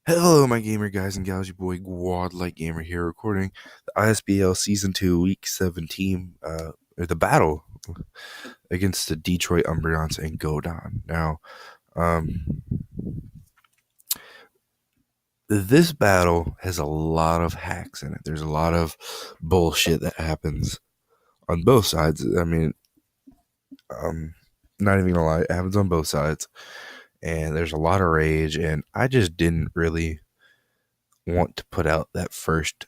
Hello, my gamer guys and gals. Your boy Godlike Gamer here, recording the ISBL Season 2, Week 17, or the battle against the Detroit Umbreons and Godon. Now, um, this battle has a lot of hacks in it. There's a lot of bullshit that happens on both sides. I mean, um, not even gonna lie, it happens on both sides, and there's a lot of rage, and I just didn't really want to put out that first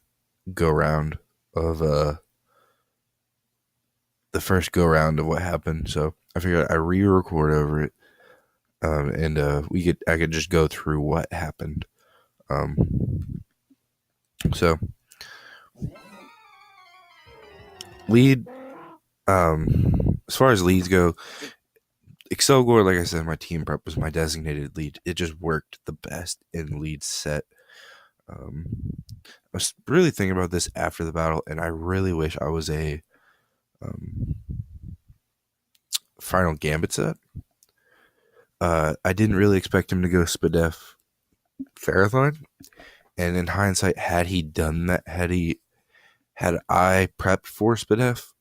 go round of the first go round of what happened. So I figured I re-record over it, and I could just go through what happened. Um, so lead, as far as leads go, Excelgor, like I said, my team prep was my designated lead. It just worked the best in lead set. Um, I was really thinking about this after the battle, and I really wish I was a um, final Gambit set. I didn't really expect him to go Spadef Ferrothorn. And in hindsight, had he done that, had I prepped for Spadef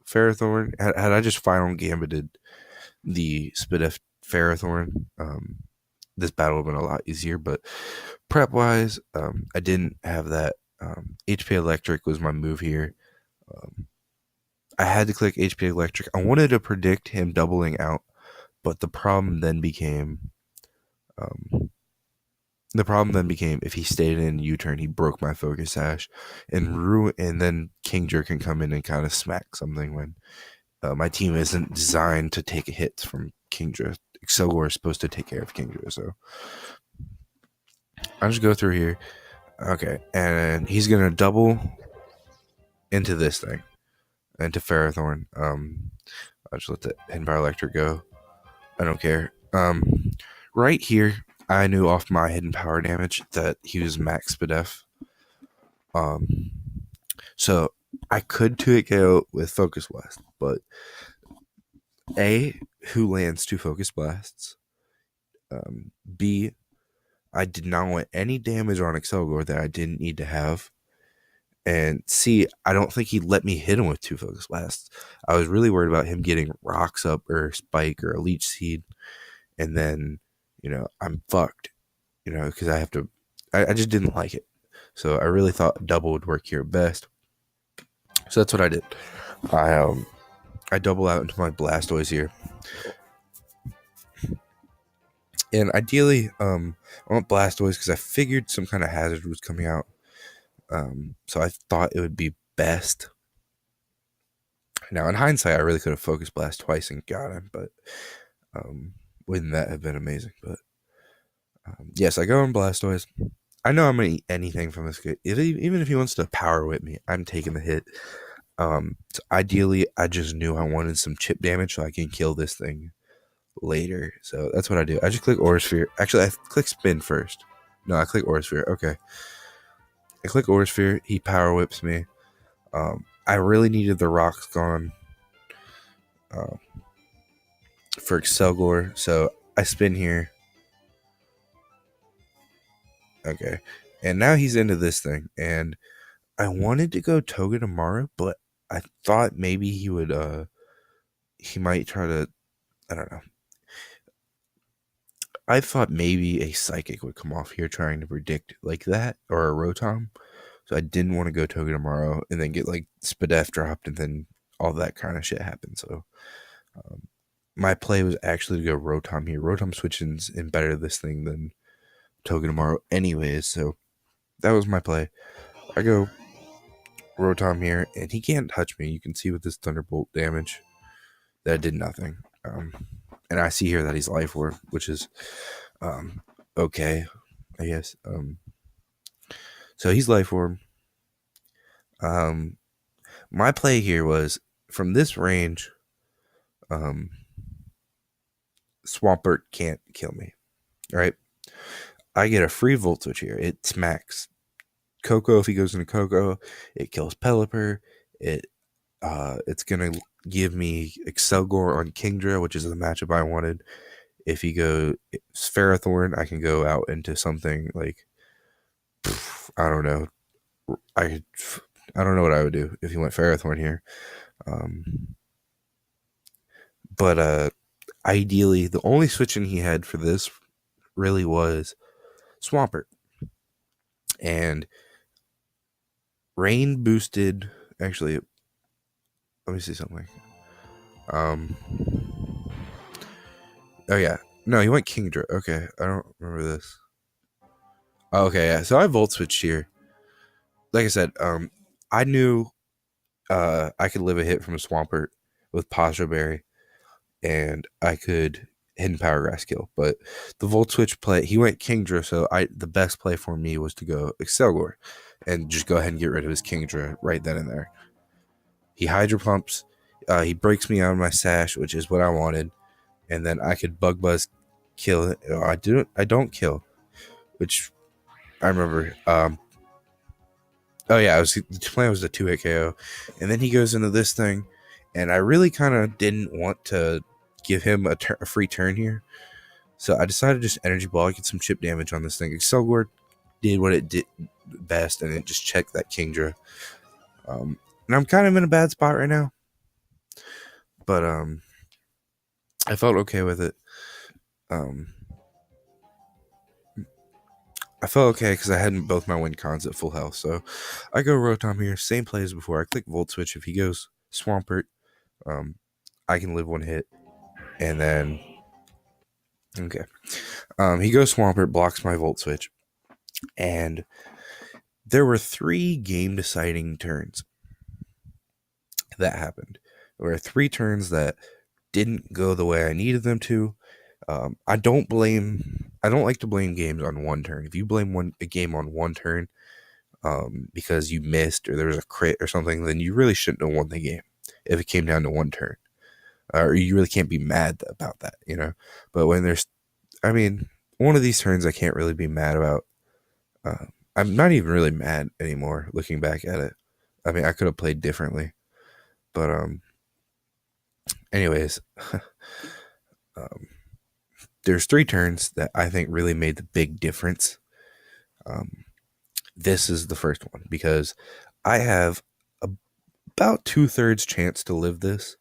Ferrothorn, had I just final gambited the Spadef Ferrothorn, this battle would have been a lot easier. But prep wise, I didn't have that. HP Electric was my move here. Um, I had to click HP Electric. I wanted to predict him doubling out, but um, the problem then became if he stayed in U-turn, he broke my focus sash, and then Kingdra can come in and kind of smack something when my team isn't designed to take hits from Kingdra. Excelgor is supposed to take care of Kingdra, so I'll just go through here. Okay, and he's gonna double into this thing, into Ferrothorn. I'll just let the Hidden Electric go. I don't care. Right here, I knew off my hidden power damage that he was max Spadef. Um, so I could 2-hit KO with Focus Blast, but A, who lands 2 Focus Blasts? B, I did not want any damage on Excelgor that I didn't need to have. And C, I don't think he'd let me hit him with 2 Focus Blasts. I was really worried about him getting Rocks up or Spike or a Leech Seed, and then, I'm fucked, because I just didn't like it. So I really thought double would work here best. So that's what I did. I double out into my Blastoise here. And ideally, I want Blastoise because I figured some kind of hazard was coming out. So I thought it would be best. Now, in hindsight, I really could have Focus Blast twice and got him, but wouldn't that have been amazing? But yes, I go on Blastoise. I know I'm going to eat anything from this kid. Even if he wants to Power Whip me, I'm taking the hit. So ideally, I just knew I wanted some chip damage so I can kill this thing later. So that's what I do. I just click Aura Sphere. Actually, I click Spin first. No, I click Aura Sphere. Okay. I click Aura Sphere. He Power Whips me. I really needed the rocks gone for Excelgor, so I spin here. Okay. And now he's into this thing. And I wanted to go Togedemaru, but I thought maybe he might try to, I don't know. I thought maybe a Psychic would come off here trying to predict like that, or a Rotom. So I didn't want to go Togedemaru and then get like Spadef dropped and then all that kind of shit happened. So my play was actually to go Rotom here. Rotom switches in better this thing than Togedemaru anyways. So that was my play. I go Rotom here, and he can't touch me. You can see with this Thunderbolt damage that did nothing. And I see here that he's Life Orb, which is okay, I guess. So he's Life Orb. My play here was from this range, Swampert can't kill me. Right? I get a free Volt Switch here. It smacks Coco. If he goes into Coco, it kills Pelipper. It's gonna give me Excelgor on Kingdra, which is the matchup I wanted. If he goes Ferrothorn, I can go out into something like I don't know. I I don't know what I would do if he went Ferrothorn here. Um, but ideally, the only switching he had for this really was Swampert, and Rain boosted. Actually, let me see something. Um, oh yeah, no, he went Kingdra. Okay, I don't remember this. Oh, okay, yeah. So I volt switched here. Like I said, I knew I could live a hit from a Swampert with Pasha Berry, and I could hidden power grass kill. But the volt switch play, he went Kingdra, so the best play for me was to go Excelgor and just go ahead and get rid of his Kingdra right then and there. He Hydro Pumps, he breaks me out of my sash, which is what I wanted, and then I could Bug Buzz kill it. I don't kill, which I remember. Oh yeah, the plan was a 2-hit KO, and then he goes into this thing, and I really kind of didn't want to give him a free turn here, so I decided to just Energy Ball, get some chip damage on this thing. Excelgor did what it did best, and it just checked that Kingdra. And I'm kind of in a bad spot right now, but I felt okay with it. I felt okay because I had both my win cons at full health. So I go Rotom here, same play as before. I click Volt Switch. If he goes Swampert, I can live one hit. And then, okay. He goes Swampert, blocks my Volt Switch. And there were 3 game deciding turns that happened. There were 3 turns that didn't go the way I needed them to. I don't like to blame games on one turn. If you blame a game on one turn because you missed or there was a crit or something, then you really shouldn't have won the game if it came down to one turn. Or you really can't be mad about that, you know? But when one of these turns I can't really be mad about. I'm not even really mad anymore looking back at it. I mean, I could have played differently. But anyways, there's 3 turns that I think really made the big difference. This is the first one because I have about 2/3 chance to live this.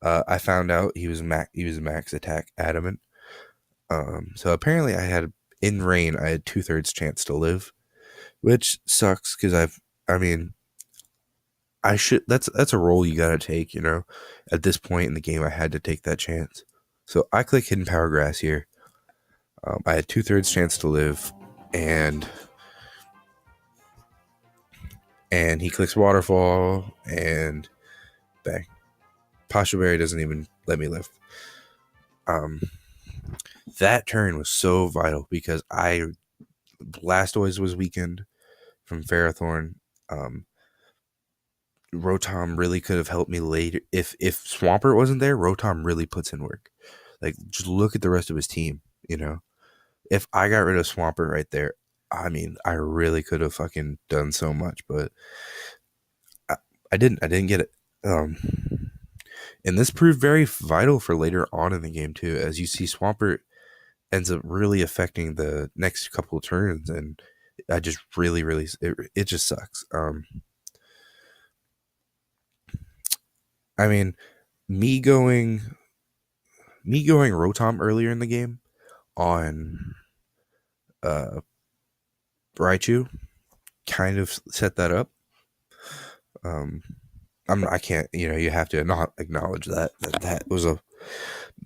I found out he was max attack adamant. So apparently I had 2/3 chance to live, which sucks because that's a role you gotta take, you know. At this point in the game, I had to take that chance. So I click Hidden Power Grass here. I had 2/3 chance to live, and he clicks Waterfall, and bang. Pasha Berry doesn't even let me live. That turn was so vital because Blastoise was weakened from Ferrothorn. Rotom really could have helped me later. If Swampert wasn't there, Rotom really puts in work. Like, just look at the rest of his team, you know? If I got rid of Swampert right there, I mean, I really could have fucking done so much, but I didn't. I didn't get it. And this proved very vital for later on in the game, too. As you see, Swampert ends up really affecting the next couple of turns, and I just really, it just sucks. I mean, me going Rotom earlier in the game on Raichu kind of set that up. I can't, you have to not acknowledge that was a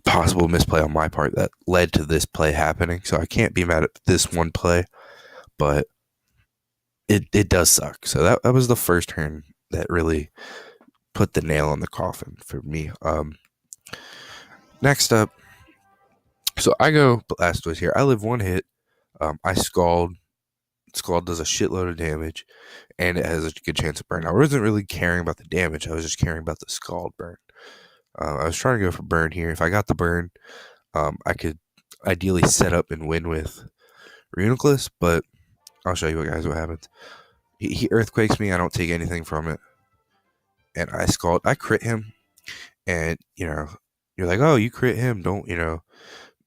possible misplay on my part that led to this play happening. So I can't be mad at this one play, but it does suck. So that was the first turn that really put the nail on the coffin for me. Next up, so I go Blastoise here. I live one hit. I Scald. Scald does a shitload of damage, and it has a good chance of burn. I wasn't really caring about the damage. I was just caring about the Scald burn. I was trying to go for burn here. If I got the burn, I could ideally set up and win with Reuniclus, but I'll show you guys what happens. He Earthquakes me. I don't take anything from it. And I Scald. I crit him. And, you're like, oh, you crit him. Don't.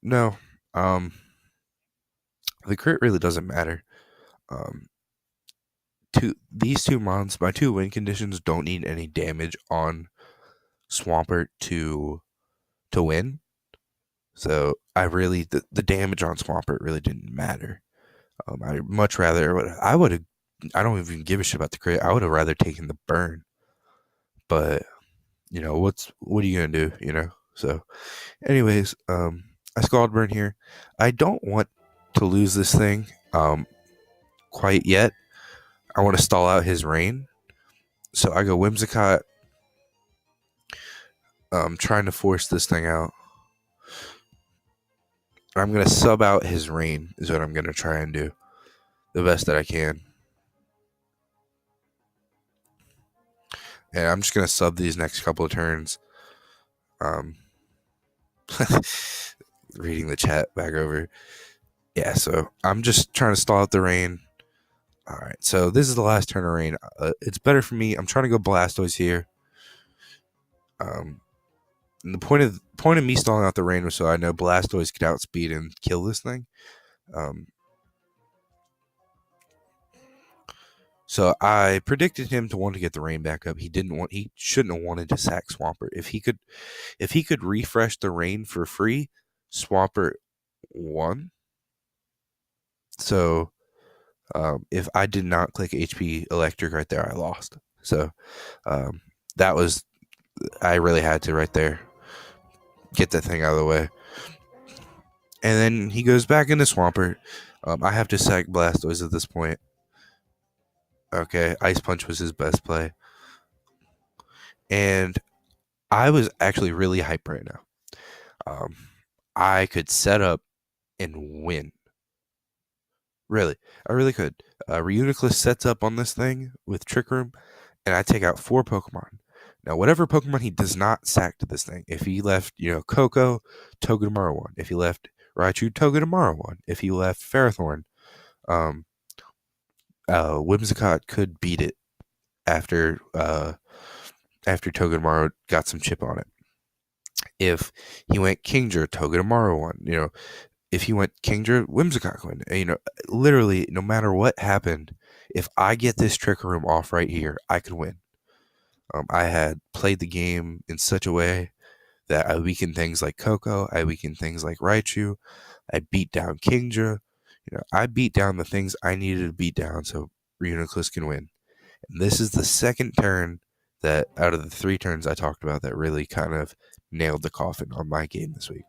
No, um, the crit really doesn't matter. Um, these two mons, my two win conditions don't need any damage on Swampert to win. So I really the damage on Swampert really didn't matter. I much rather I would have I don't even give a shit about the crit. I would have rather taken the burn. But what are you gonna do? So anyways, I scald burn here. I don't want to lose this thing quite yet. I want to stall out his reign. So I go Whimsicott, trying to force this thing out. I'm gonna sub out his reign is what I'm gonna try and do the best that I can. And I'm just gonna sub these next couple of turns. Um, reading the chat back over. Yeah, so I'm just trying to stall out the rain. All right, so this is the last turn of rain. It's better for me. I'm trying to go Blastoise here. And the point of me stalling out the rain was so I know Blastoise could outspeed and kill this thing. Um, so I predicted him to want to get the rain back up. He didn't want. He shouldn't have wanted to sack Swampert. If he could refresh the rain for free, Swampert won. So if I did not click HP Electric right there, I lost. So um, that was I really had to right there get that thing out of the way. And then he goes back into Swampert. I have to sack Blastoise at this point. Okay, Ice Punch was his best play. And I was actually really hyped right now. I could set up and win. Really, I really could. Reuniclus sets up on this thing with Trick Room, and I take out 4 Pokemon. Now, whatever Pokemon he does not sack to this thing, if he left, Coco, Togedemaru won. If he left Raichu, Togedemaru won. If he left Ferrothorn, Whimsicott could beat it after Togedemaru got some chip on it. If he went Kingdra, Togedemaru won. If he went Kingdra, Whimsicott won. Literally, no matter what happened, if I get this Trick Room off right here, I could win. I had played the game in such a way that I weakened things like Coco, I weakened things like Raichu, I beat down Kingdra. I beat down the things I needed to beat down so Reuniclus can win. And this is the second turn that out of the 3 turns I talked about that really kind of nailed the coffin on my game this week.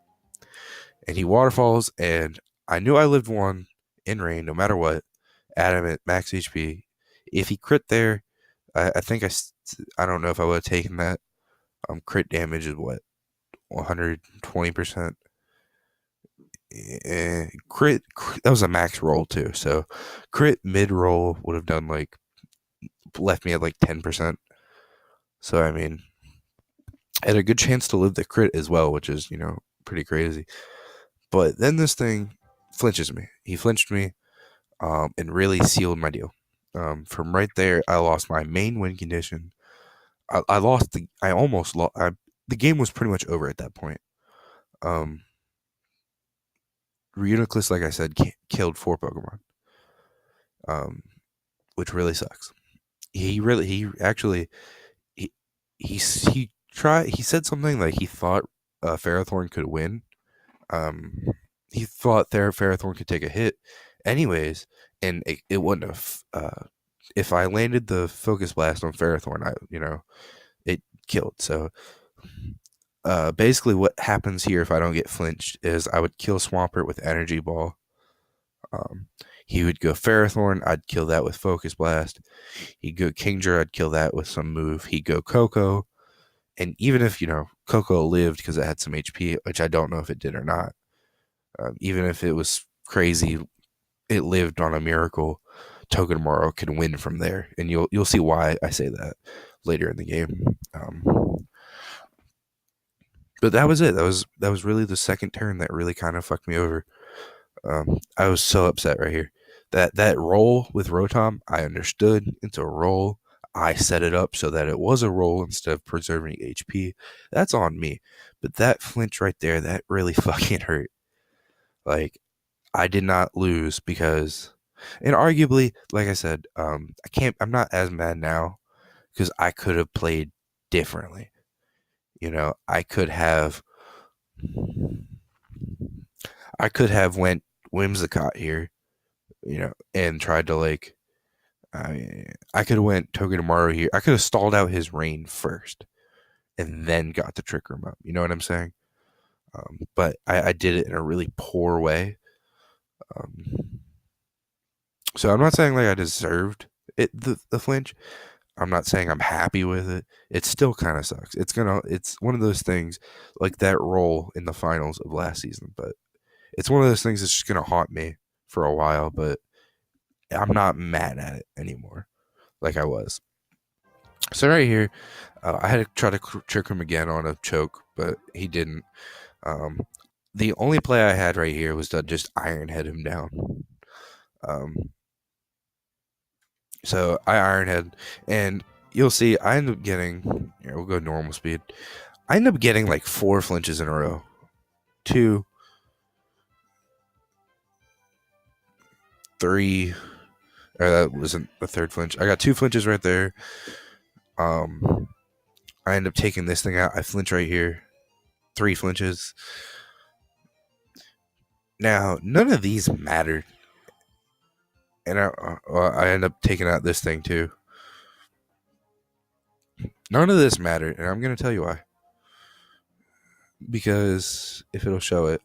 And he waterfalls, and I knew I lived 1 in rain no matter what. Adamant, max HP. If he crit there, I think I don't know if I would have taken that. Crit damage is what, 120%. Crit that was a max roll too. So crit mid roll would have done left me at 10%. So I mean, I had a good chance to live the crit as well, which is pretty crazy. But then this thing flinches me. He flinched me, and really sealed my deal. From right there, I lost my main win condition. I lost the. I almost lost. The game was pretty much over at that point. Reuniclus, like I said, killed 4 Pokemon, which really sucks. He said something like he thought Ferrothorn could win. He thought Ferrothorn could take a hit, anyways, and it wouldn't have. If I landed the Focus Blast on Ferrothorn, it killed. So basically what happens here if I don't get flinched is I would kill Swampert with Energy Ball. He would go Ferrothorn, I'd kill that with Focus Blast. He'd go Kingdra, I'd kill that with some move. He'd go Coco, and even if, Coco lived because it had some HP, which I don't know if it did or not, even if it was crazy, it lived on a miracle, Togedemaru could win from there. And you'll see why I say that later in the game. But that was it. That was really the second turn that really kind of fucked me over. I was so upset right here. That roll with Rotom, I understood. It's a roll. I set it up so that it was a roll instead of preserving HP. That's on me. But that flinch right there, that really fucking hurt. Like, I did not lose because, and arguably, like I said, I'm not as mad now because I could have played differently. I could have went Whimsicott here, and tried to like, I could have went Togedemaru here. I could have stalled out his rain first and then got the Trick Room up. You know what I'm saying? But I did it in a really poor way. Um, so I'm not saying like I deserved the flinch. I'm not saying I'm happy with it. It still kind of sucks. It's one of those things like that roll in the finals of last season, but it's one of those things that's just gonna haunt me for a while. But I'm not mad at it anymore like I was. So right here, I had to try to trick him again on a choke, but he didn't. Um, the only play I had right here was to just iron head him down. Um, so I iron head, and you'll see I end up getting. We'll go normal speed. I end up getting like 4 flinches in a row. 2, 3, or that wasn't the third flinch. I got 2 flinches right there. I end up taking this thing out. I flinch right here. 3 flinches. Now, none of these mattered. And I end up taking out this thing too. None of this mattered, and I'm going to tell you why. Because if it'll show it.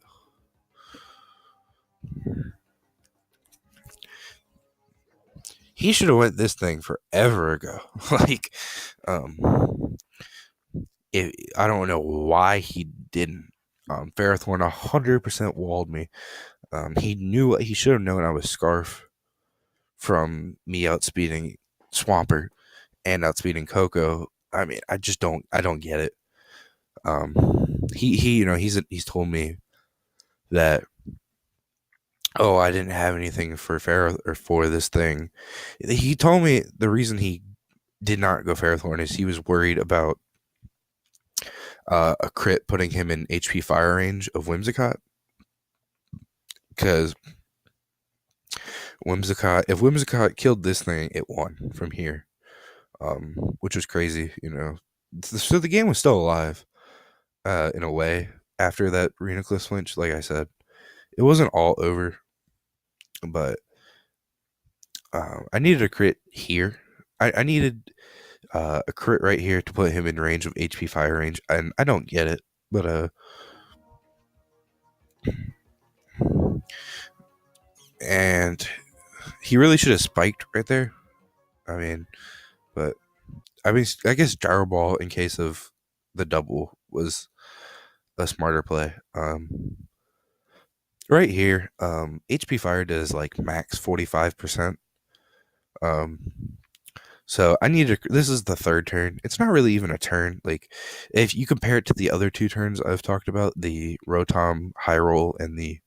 He should have went this thing forever ago. Like, I don't know why he didn't. Ferrothorn 100% walled me. He should have known I was Scarf from me outspeeding Swampert and outspeeding Coco. I mean, I don't get it. He's told me that, oh, I didn't have anything for Ferrothorn or for this thing. He told me the reason he did not go Ferrothorn is he was worried about a crit putting him in HP fire range of Whimsicott, because if Whimsicott killed this thing, it won from here, which was crazy, So the game was still alive, in a way, after that Renaclus flinch. Like I said, it wasn't all over, but I needed a crit here. I needed a crit right here to put him in range of HP fire range, and I don't get it, but and he really should have spiked right there. I mean, but I guess Gyro Ball in case of the double was a smarter play. Right here, HP fire does like max 45%. Um, so I need to. This is the third turn. It's not really even a turn. Like, if you compare it to the other 2 turns I've talked about, the Rotom high roll and the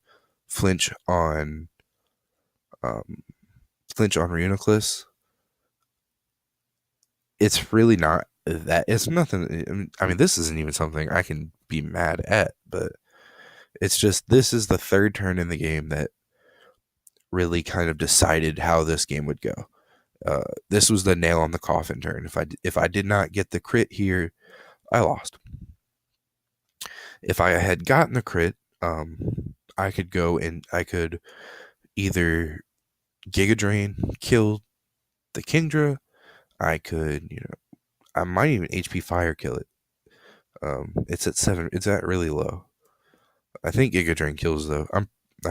flinch on um, Reuniclus, it's really not that. It's nothing. I mean, this isn't even something I can be mad at, but it's just this is the third turn in the game that really kind of decided how this game would go. This was the nail on the coffin turn. If I did not get the crit here, I lost. If I had gotten the crit, I could go and I could either Giga Drain, kill the Kingdra. I could, I might even HP Fire kill it. It's at 7. It's at really low. I think Giga Drain kills though. I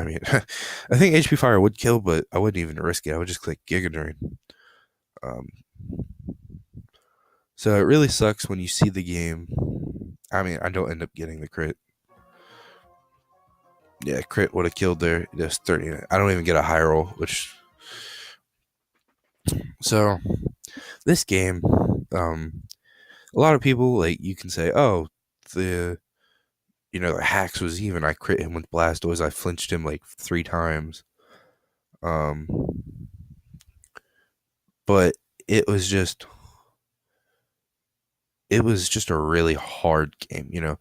mean, I think HP Fire would kill, but I wouldn't even risk it. I would just click Giga Drain. Um, so it really sucks when you see the game. I mean, I don't end up getting the crit. Yeah, crit would have killed there. Just 30. I don't even get a high roll, which. So this game, a lot of people, like, you can say, oh, the the hacks was even. I crit him with Blastoise. I flinched him like 3 times. Um, but it was just a really hard game. You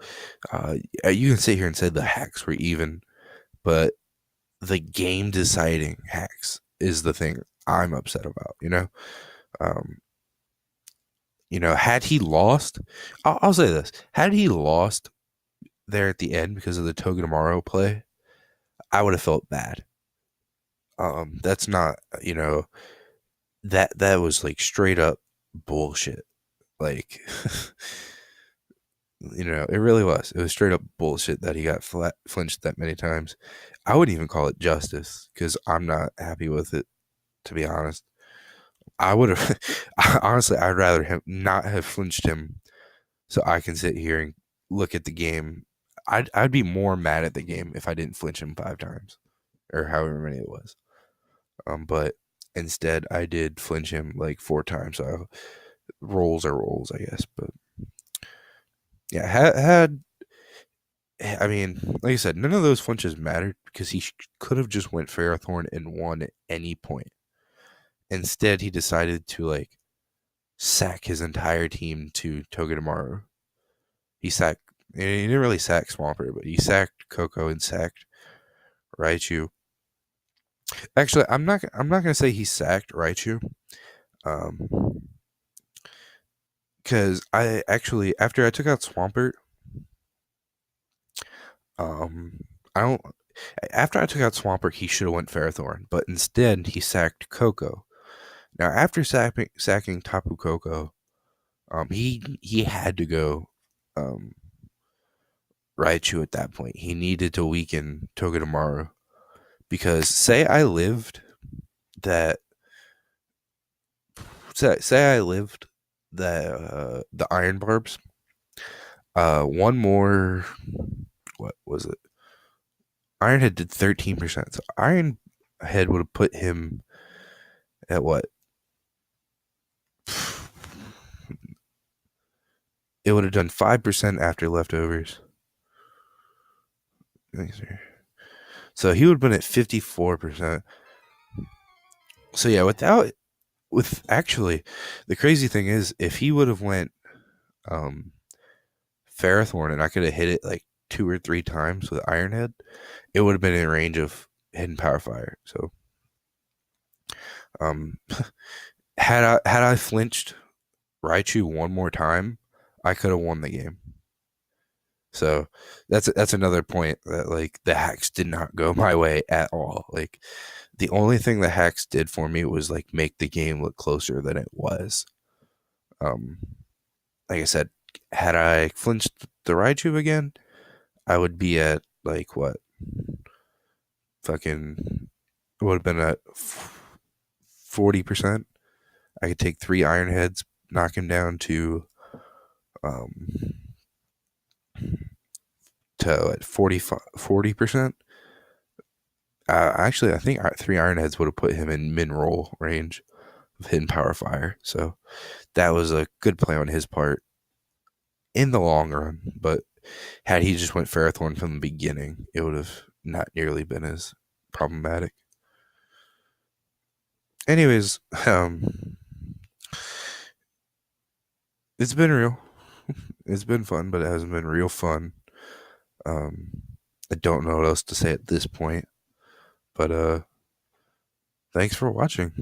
can sit here and say the hacks were even, but the game deciding hacks is the thing I'm upset about. Um, had he lost, I'll say this: had he lost there at the end because of the Togedemaru play, I would have felt bad. That's not, that was like straight up bullshit. Like, it really was. It was straight up bullshit that he got flinched that many times. I wouldn't even call it justice because I'm not happy with it, to be honest. I would have, honestly, I'd rather him not have flinched him so I can sit here and look at the game. I'd be more mad at the game if I didn't flinch him 5 times or however many it was. But instead, I did flinch him like 4 times. So rolls are rolls, I guess. But yeah, I mean, like I said, none of those flinches mattered because he could have just went Ferrothorn and won at any point. Instead, he decided to like sack his entire team to Togedemaru. He sacked. He didn't really sack Swampert, but he sacked Coco and sacked Raichu. Actually, I'm not. I'm not gonna say he sacked Raichu, because I actually after I took out Swampert, um, I don't. After I took out Swampert, he should have went Ferrothorn, but instead he sacked Coco. Now, after sacking Tapu Koko, he had to go um, Raichu at that point. He needed to weaken Togedemaru because that say I lived the Iron Barbs. One more. What was it? Ironhead did 13%. So Ironhead would have put him at what? It would have done 5% after leftovers. So he would have been at 54%. So yeah, with actually, the crazy thing is, if he would have went um, Ferrothorn and I could have hit it like 2 or 3 times with Ironhead, it would have been in range of Hidden Power Fire. So, um, had I flinched Raichu one more time, I could have won the game. So that's another point that like the hacks did not go my way at all. Like the only thing the hacks did for me was like make the game look closer than it was. Um, like I said, had I flinched the Raichu again, I would be at like what? Fucking would have been at 40%. I could take 3 Iron Heads, knock him down um to at 40%. Actually, I think 3 Iron Heads would have put him in min roll range of Hidden Power Fire. So that was a good play on his part in the long run. But had he just went Ferrothorn from the beginning, it would have not nearly been as problematic. Anyways, it's been real. It's been fun, but it hasn't been real fun. Um, I don't know what else to say at this point, but thanks for watching.